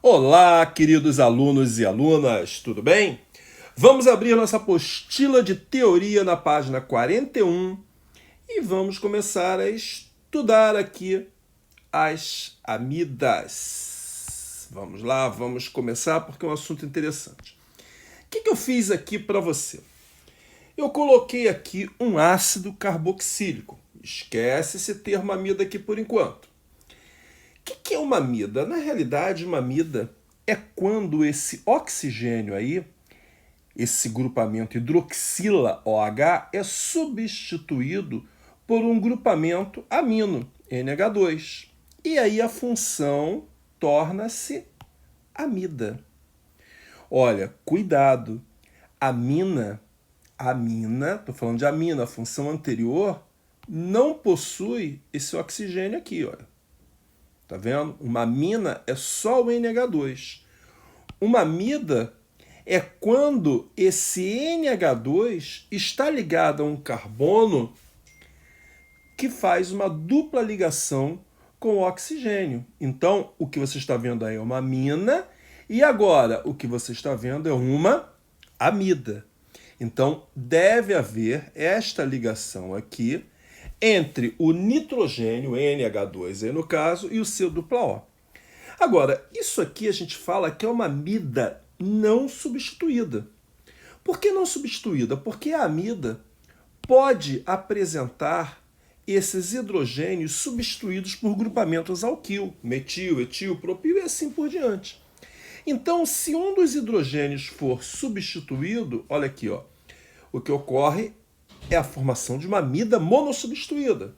Olá, queridos alunos e alunas, tudo bem? Vamos abrir nossa apostila de teoria na página 41 e vamos começar a estudar aqui as amidas. Vamos lá, vamos começar porque é um assunto interessante. O que eu fiz aqui para você? Eu coloquei aqui um ácido carboxílico. Esquece esse termo amida aqui por enquanto. O que é uma amida? Na realidade, uma amida é quando esse oxigênio aí, esse grupamento hidroxila OH, é substituído por um grupamento amino, NH2. E aí a função torna-se amida. Olha, cuidado. Amina, estou falando de amina, a função anterior, não possui esse oxigênio aqui, olha. Tá vendo? Uma amina é só o NH2. Uma amida é quando esse NH2 está ligado a um carbono que faz uma dupla ligação com o oxigênio. Então, o que você está vendo aí é uma amina e agora o que você está vendo é uma amida. Então, deve haver esta ligação aqui entre o nitrogênio, NH2 aí no caso, e o seu dupla O. Agora, isso aqui a gente fala que é uma amida não substituída. Por que não substituída? Porque a amida pode apresentar esses hidrogênios substituídos por grupamentos alquil, metil, etil, propil e assim por diante. Então, se um dos hidrogênios for substituído, olha aqui, ó, o que ocorre é a formação de uma amida monossubstituída.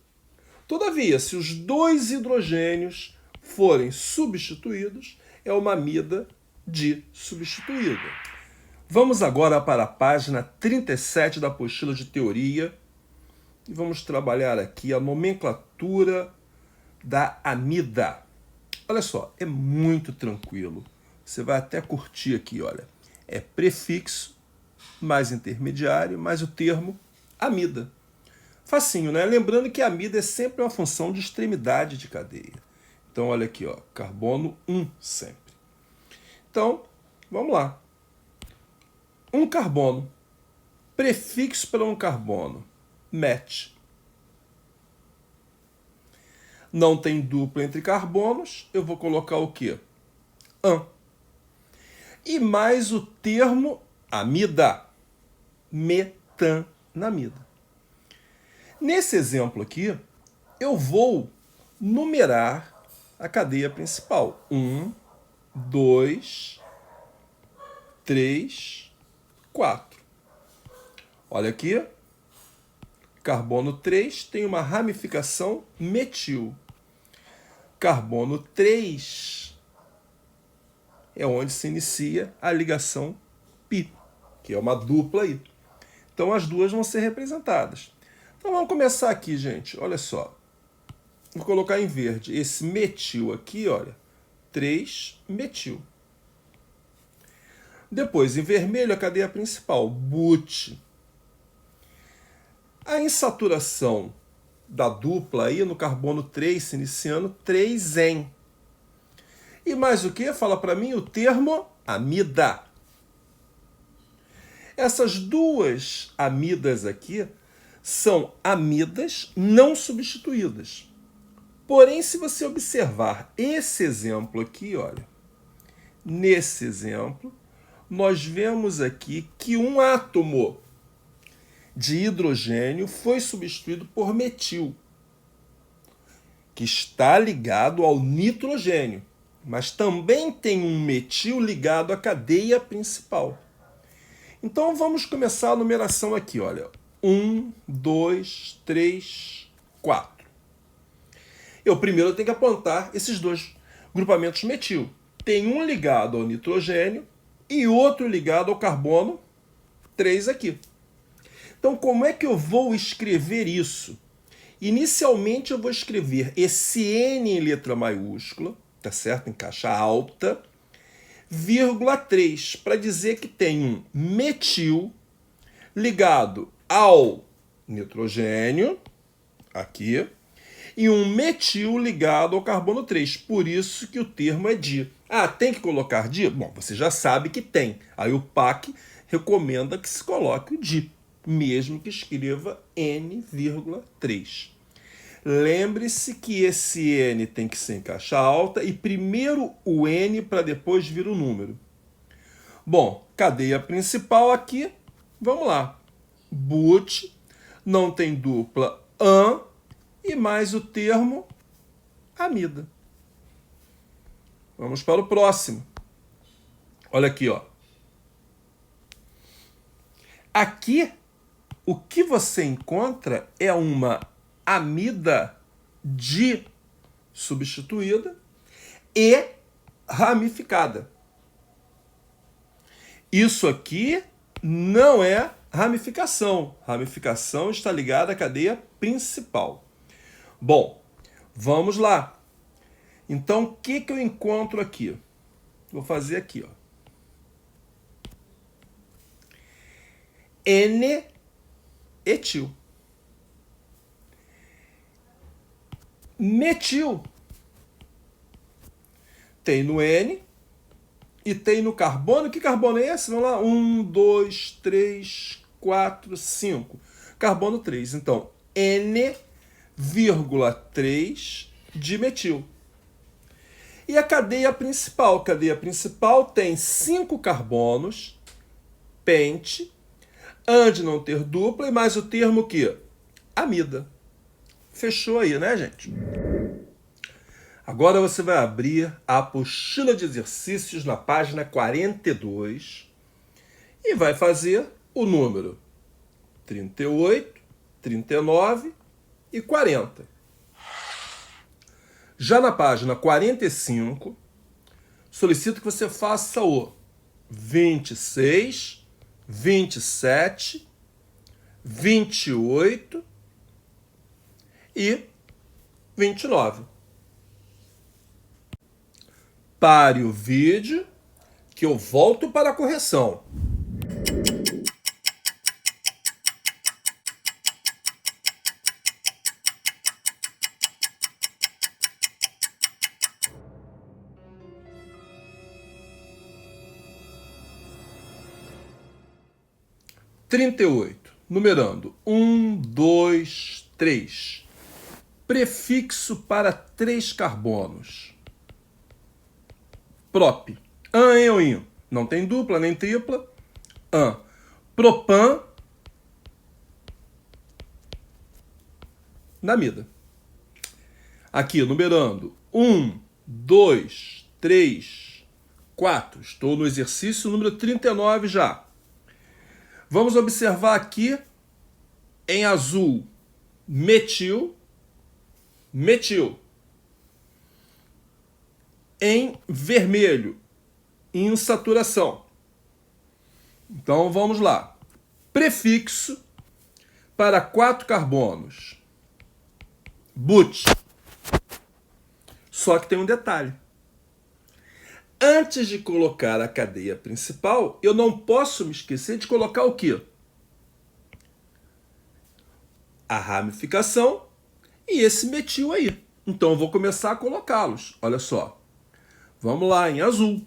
Todavia, se os dois hidrogênios forem substituídos, é uma amida dissubstituída. Vamos agora para a página 37 da apostila de teoria e vamos trabalhar aqui a nomenclatura da amida. Olha só, é muito tranquilo. Você vai até curtir aqui, olha. É prefixo mais intermediário mais o termo amida. Facinho, né? Lembrando que a amida é sempre uma função de extremidade de cadeia. Então, olha aqui, ó, carbono 1 sempre. Então, vamos lá. Um carbono. Prefixo para um carbono. Met. Não tem dupla entre carbonos, eu vou colocar o quê? An. E mais o termo amida. Metanamida. Nesse exemplo aqui, eu vou numerar a cadeia principal. 1, 2, 3, 4. Olha aqui. Carbono 3 tem uma ramificação metil. Carbono 3 é onde se inicia a ligação pi, que é uma dupla aí. Então as duas vão ser representadas. Então vamos começar aqui, gente. Olha só. Vou colocar em verde esse metil aqui, olha. 3-metil. Depois, em vermelho, a cadeia principal, but. A insaturação da dupla aí no carbono 3 se iniciando, 3-en. E mais o que? Fala para mim o termo amida. Essas duas amidas aqui são amidas não substituídas. Porém, se você observar esse exemplo aqui, olha, nesse exemplo, nós vemos aqui que um átomo de hidrogênio foi substituído por metil, que está ligado ao nitrogênio, mas também tem um metil ligado à cadeia principal. Então vamos começar a numeração aqui, olha. 1, 2, 3, 4. Eu primeiro tenho que apontar esses dois grupamentos metil. Tem um ligado ao nitrogênio e outro ligado ao carbono 3 aqui. Então, como é que eu vou escrever isso? Inicialmente, eu vou escrever esse N em letra maiúscula, tá certo? Em caixa alta, vírgula 3, para dizer que tem um metil ligado ao nitrogênio, aqui, e um metil ligado ao carbono 3. Por isso que o termo é di. Ah, tem que colocar di? Bom, você já sabe que tem. Aí o PAC recomenda que se coloque o di, mesmo que escreva N,3. Lembre-se que esse N tem que ser em caixa alta e primeiro o N para depois vir o número. Bom, cadeia principal aqui, vamos lá. But, não tem dupla, an, e mais o termo amida. Vamos para o próximo. Olha aqui, ó. Aqui, o que você encontra é uma amida di substituída e ramificada. Isso aqui não é ramificação. Ramificação está ligada à cadeia principal. Bom, vamos lá. Então, o que eu encontro aqui? Vou fazer aqui, ó. N-etil. Metil. Tem no N e tem no carbono. Que carbono é esse? Vamos lá. 1, 2, 3, 4, 5. Carbono 3. Então, N,3 de metil. E a cadeia principal? A cadeia principal tem 5 carbonos, pente, an de não ter dupla e mais o termo que? Amida. Fechou aí, né, gente? Agora você vai abrir a apostila de exercícios na página 42 e vai fazer o número 38, 39 e 40. Já na página 45, solicito que você faça o 26, 27, 28 e 29. Pare o vídeo que eu volto para a correção. Trinta e oito, numerando 1, 2, 3. Prefixo para 3 carbonos. Prop. An, en ou in. Não tem dupla nem tripla. An. Propan. Namida. Aqui, numerando 1, 2, 3, 4. Estou no exercício número 39 já. Vamos observar aqui em azul metil, metil. Em vermelho, insaturação. Então vamos lá. Prefixo para 4 carbonos. But. Só que tem um detalhe. Antes de colocar a cadeia principal, eu não posso me esquecer de colocar o quê? A ramificação e esse metil aí. Então eu vou começar a colocá-los. Olha só. Vamos lá, em azul.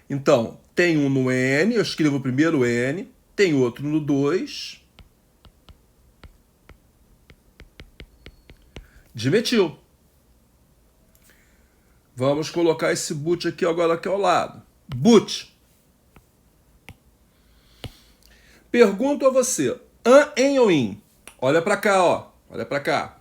Então, tem um no N, eu escrevo primeiro o N, tem outro no 2, de metil. Vamos colocar esse but aqui agora aqui ao lado. But. Pergunto a você, an, en ou in? Olha para cá, ó. Olha para cá.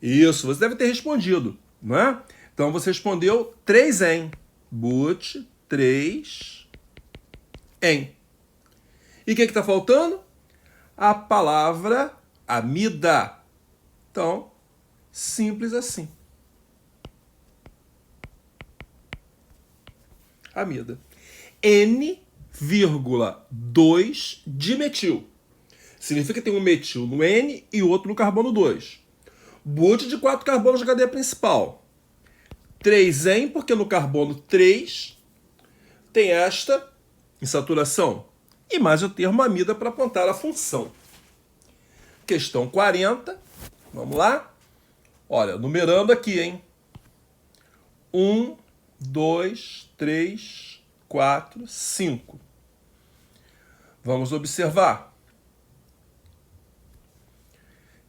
Isso, você deve ter respondido, não é? Então você respondeu 3 en. But, 3 en. E o que está faltando? A palavra amida. Então, simples assim. Amida. N,2 de metil. Significa que tem um metil no N e outro no carbono 2. But de 4 carbonos na cadeia principal. 3 en, porque no carbono 3 tem esta insaturação. E mais o termo amida para apontar a função. Questão 40. Vamos lá? Olha, numerando aqui, hein? 1, 2, 3, 4, 5. Vamos observar.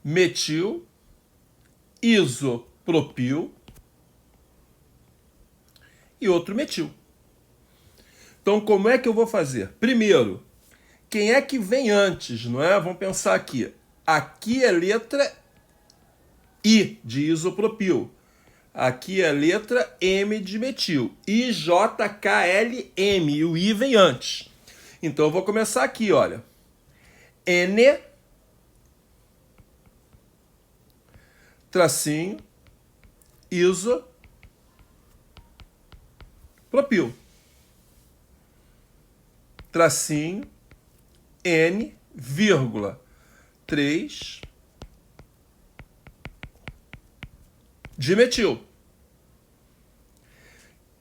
Metil, isopropil e outro metil. Então, como é que eu vou fazer? Primeiro, quem é que vem antes, não é? Vamos pensar aqui. Aqui é letra I, de isopropil. Aqui é a letra M de metil. IJKLM. E o I vem antes. Então eu vou começar aqui, olha. N, tracinho, isopropil. Tracinho, N, vírgula, 3 de metil.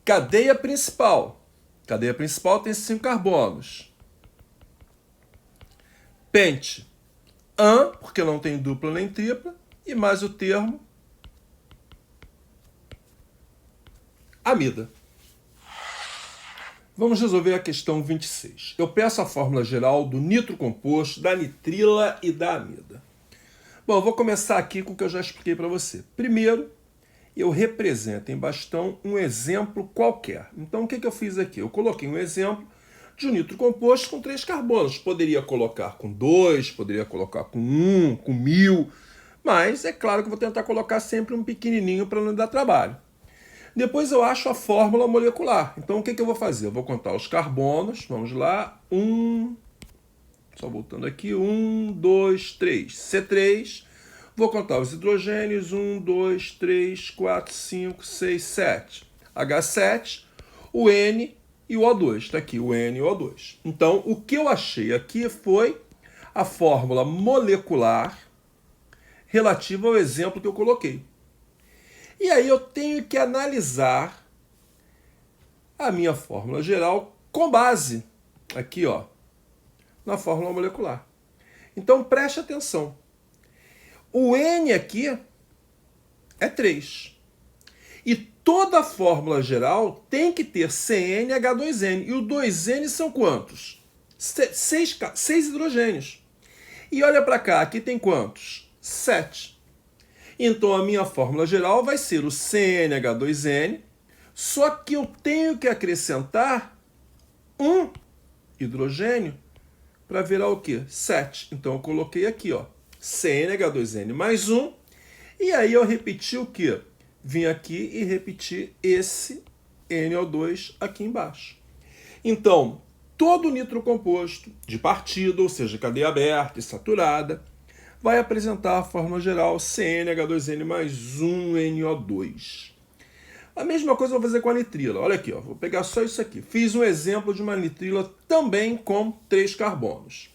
Cadeia principal. Cadeia principal tem 5 carbonos. Pente. An, porque não tem dupla nem tripla. E mais o termo amida. Vamos resolver a questão 26. Eu peço a fórmula geral do nitrocomposto, da nitrila e da amida. Bom, eu vou começar aqui com o que eu já expliquei para você. Primeiro, eu represento em bastão um exemplo qualquer. Então, o que eu fiz aqui? Eu coloquei um exemplo de um nitrocomposto com 3 carbonos. Poderia colocar com 2, poderia colocar com 1, com 1000, mas é claro que eu vou tentar colocar sempre um pequenininho para não dar trabalho. Depois eu acho a fórmula molecular. Então, o que eu vou fazer? Eu vou contar os carbonos. Vamos lá. Só voltando aqui. 1, 2, 3. C3. Vou contar os hidrogênios. 1, 2, 3, 4, 5, 6, 7. H7, o N e o O2. Está aqui o N e o O2. Então, o que eu achei aqui foi a fórmula molecular relativa ao exemplo que eu coloquei. E aí eu tenho que analisar a minha fórmula geral com base aqui, ó, na fórmula molecular. Então preste atenção. O N aqui é 3. E toda a fórmula geral tem que ter CnH2n. E o 2n são quantos? 6 hidrogênios. E olha para cá, aqui tem quantos? 7. Então, a minha fórmula geral vai ser o CnH2n, só que eu tenho que acrescentar um hidrogênio para virar o quê? 7. Então, eu coloquei aqui, ó, CnH2n mais 1, e aí eu repeti o quê? Vim aqui e repeti esse NO2 aqui embaixo. Então, todo nitrocomposto de partida, ou seja, cadeia aberta e saturada, vai apresentar a fórmula geral CnH2n mais 1NO2. A mesma coisa eu vou fazer com a nitrila. Olha aqui, ó, vou pegar só isso aqui. Fiz um exemplo de uma nitrila também com 3 carbonos.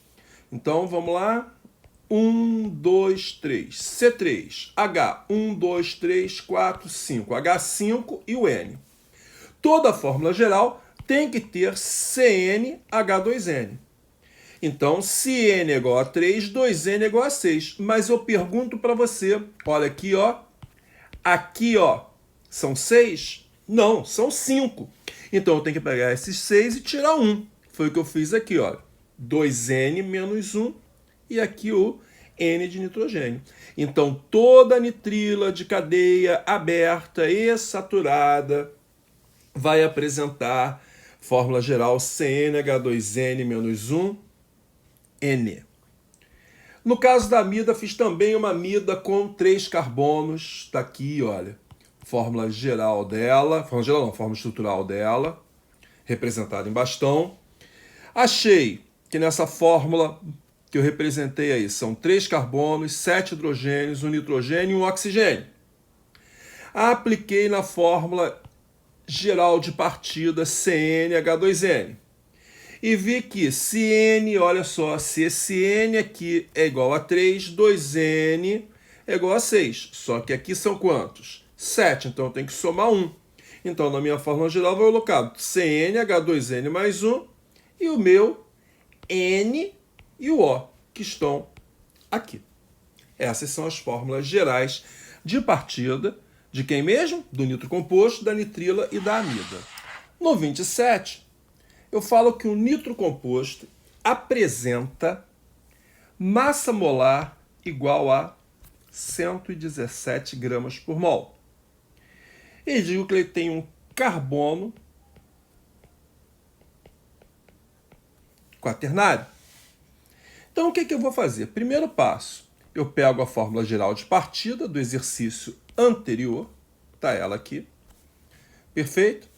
Então, vamos lá. 1, 2, 3. C3. H. 1, 2, 3, 4, 5. H5 e o N. Toda a fórmula geral tem que ter CnH2n. Então, se N é igual a 3, 2N é igual a 6. Mas eu pergunto para você, olha aqui, ó. Aqui, ó, são 6? Não, são 5. Então, eu tenho que pegar esses 6 e tirar 1. Foi o que eu fiz aqui, ó. 2N menos 1 e aqui o N de nitrogênio. Então, toda nitrila de cadeia aberta e saturada vai apresentar fórmula geral CnH2n menos 1, N. No caso da amida, fiz também uma amida com 3 carbonos. Está aqui, olha, fórmula geral dela, fórmula estrutural dela, representada em bastão. Achei que nessa fórmula que eu representei aí, são 3 carbonos, 7 hidrogênios, um nitrogênio e um oxigênio. Apliquei na fórmula geral de partida CnH2n. E vi que se N, olha só, se esse N aqui é igual a 3, 2N é igual a 6. Só que aqui são quantos? 7, então eu tenho que somar 1. Então, na minha fórmula geral, eu vou colocar CnH2n mais 1 e o meu N e o O, que estão aqui. Essas são as fórmulas gerais de partida De quem mesmo? Do nitro composto, da nitrila e da amida. No 27, eu falo que o nitro composto apresenta massa molar igual a 117 gramas por mol. E digo que ele tem um carbono quaternário. Então, o que eu vou fazer? Primeiro passo, eu pego a fórmula geral de partida do exercício anterior, tá ela aqui, perfeito?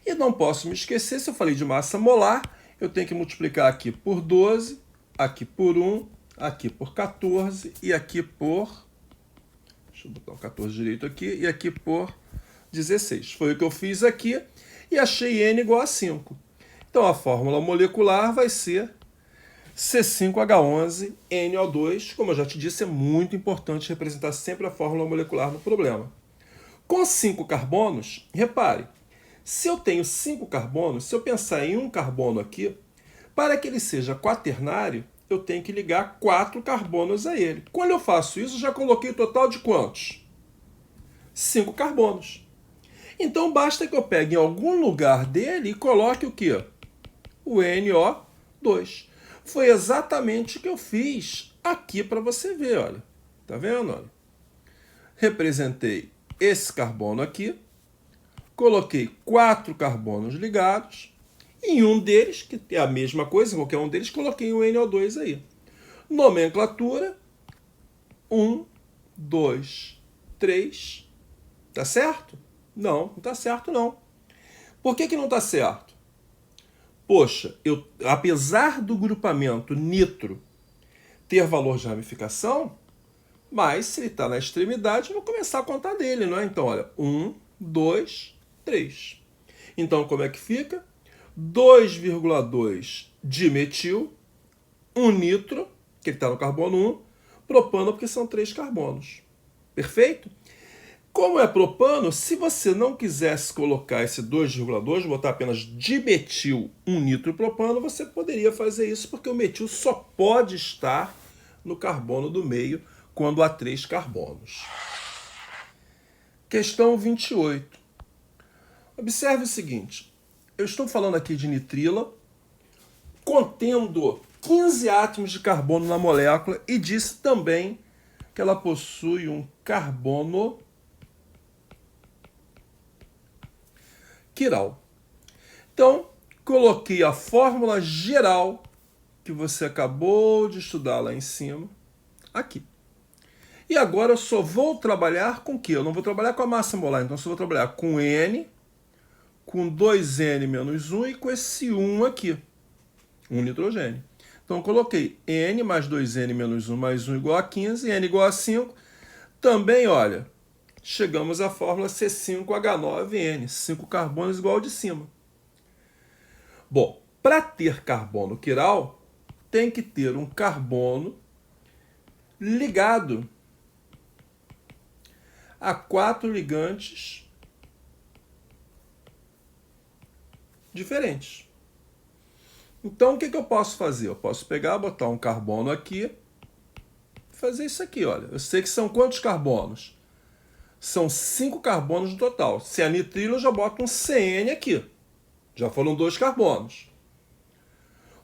E não posso me esquecer, se eu falei de massa molar, eu tenho que multiplicar aqui por 12, aqui por 1, aqui por 14 e aqui por... Deixa eu botar o 14 direito aqui, e aqui por 16. Foi o que eu fiz aqui e achei N igual a 5. Então, a fórmula molecular vai ser C5H11NO2. Como eu já te disse, é muito importante representar sempre a fórmula molecular no problema. Com 5 carbonos, repare, se eu tenho 5 carbonos, se eu pensar em um carbono aqui, para que ele seja quaternário, eu tenho que ligar 4 carbonos a ele. Quando eu faço isso, já coloquei o total de quantos? 5 carbonos. Então, basta que eu pegue em algum lugar dele e coloque o quê? O NO2. Foi exatamente o que eu fiz aqui para você ver, olha. Tá vendo? Olha. Representei esse carbono aqui, coloquei 4 carbonos ligados, e em um deles, que é a mesma coisa, qualquer um deles, coloquei um NO2 aí. Nomenclatura 1, 2, 3. Tá certo? Não, não tá certo não. Por que não tá certo? Poxa, apesar do grupamento nitro ter valor de ramificação, mas se ele está na extremidade, eu vou começar a contar dele, não é? Então, olha, 1, 2, 3. Então, como é que fica? 2,2 dimetil, 1 nitro, que ele está no carbono 1, propano, porque são 3 carbonos. Perfeito? Como é propano, se você não quisesse colocar esse 2,2, botar apenas dimetil 1 nitropropano, você poderia fazer isso, porque o metil só pode estar no carbono do meio quando há 3 carbonos. Questão 28. Observe o seguinte, eu estou falando aqui de nitrila, contendo 15 átomos de carbono na molécula, e disse também que ela possui um carbono quiral. Então, coloquei a fórmula geral que você acabou de estudar lá em cima, aqui. E agora eu só vou trabalhar com o quê? Eu não vou trabalhar com a massa molar, então eu só vou trabalhar com N, com 2N menos 1 e com esse 1 aqui, um nitrogênio. Então eu coloquei N mais 2N menos 1 mais 1 igual a 15, N igual a 5. Também, olha, chegamos à fórmula C5H9N, 5 carbonos igual ao de cima. Bom, para ter carbono quiral, tem que ter um carbono ligado a 4 ligantes diferentes. Então, o que eu posso fazer? Eu posso pegar, botar um carbono aqui e fazer isso aqui, olha. Eu sei que são quantos carbonos? São 5 carbonos no total. Se é nitrilo, eu já boto um CN aqui. Já foram 2 carbonos.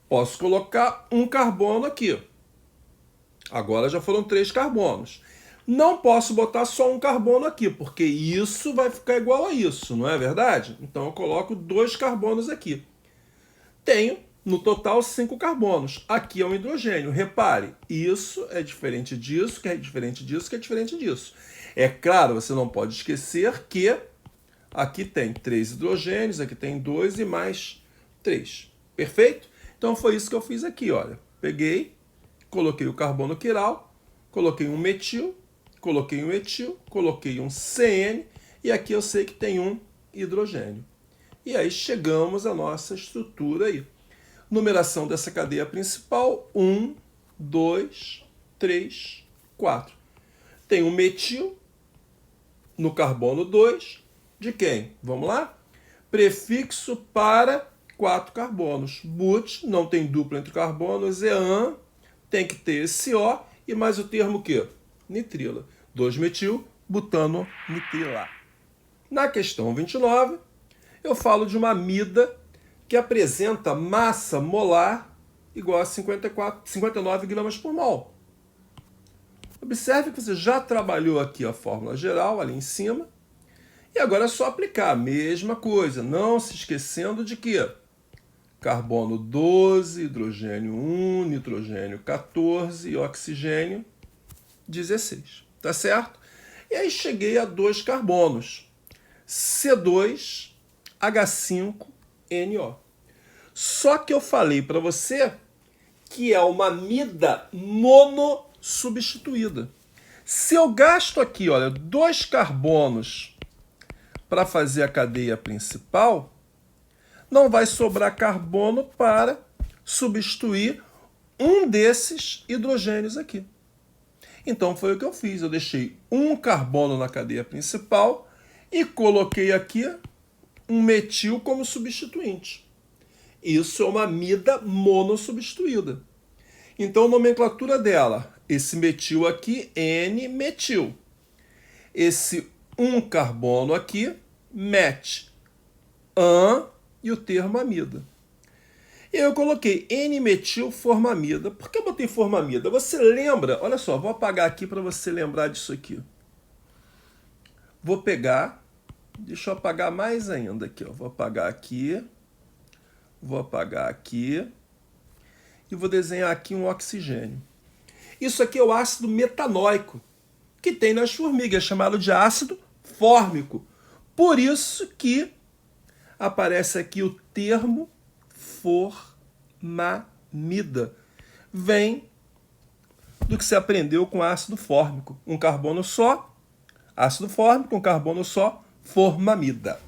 Posso colocar um carbono aqui. Agora já foram 3 carbonos. Não posso botar só um carbono aqui, porque isso vai ficar igual a isso, não é verdade? Então eu coloco 2 carbonos aqui. Tenho, no total, 5 carbonos. Aqui é um hidrogênio. Repare, isso é diferente disso, que é diferente disso, que é diferente disso. É claro, você não pode esquecer que aqui tem 3 hidrogênios, aqui tem 2 e mais 3. Perfeito? Então foi isso que eu fiz aqui, olha. Peguei, coloquei o carbono quiral, coloquei um metil, coloquei um etil, coloquei um CN e aqui eu sei que tem um hidrogênio. E aí chegamos à nossa estrutura aí. Numeração dessa cadeia principal, 1, 2, 3, 4. Tem um metil no carbono 2, de quem? Vamos lá? Prefixo para 4 carbonos. But, não tem dupla entre carbonos, EAN, tem que ter esse O, e mais o termo o quê? Nitrila. 2-metil, butano-nitrilar. Na questão 29, eu falo de uma amida que apresenta massa molar igual a 59 gramas por mol. Observe que você já trabalhou aqui a fórmula geral, ali em cima, e agora é só aplicar a mesma coisa, não se esquecendo de que carbono 12, hidrogênio 1, nitrogênio 14 e oxigênio 16. Tá certo? E aí cheguei a dois carbonos, C2H5NO. Só que eu falei para você que é uma amida monossubstituída. Se eu gasto aqui, olha, dois carbonos para fazer a cadeia principal, não vai sobrar carbono para substituir um desses hidrogênios aqui. Então foi o que eu fiz. Eu deixei um carbono na cadeia principal e coloquei aqui um metil como substituinte. Isso é uma amida monossubstituída. Então, a nomenclatura dela, esse metil aqui, N-metil. Esse um carbono aqui, met, an e o termo amida. E eu coloquei N-metilformamida. Por que eu botei formamida? Você lembra? Olha só, vou apagar aqui para você lembrar disso aqui. Vou pegar, deixa eu apagar mais ainda aqui, ó. Vou apagar aqui e vou desenhar aqui um oxigênio. Isso aqui é o ácido metanóico que tem nas formigas, chamado de ácido fórmico. Por isso que aparece aqui o termo formamida. Vem do que se aprendeu com ácido fórmico. Um carbono só, ácido fórmico, um carbono só, formamida.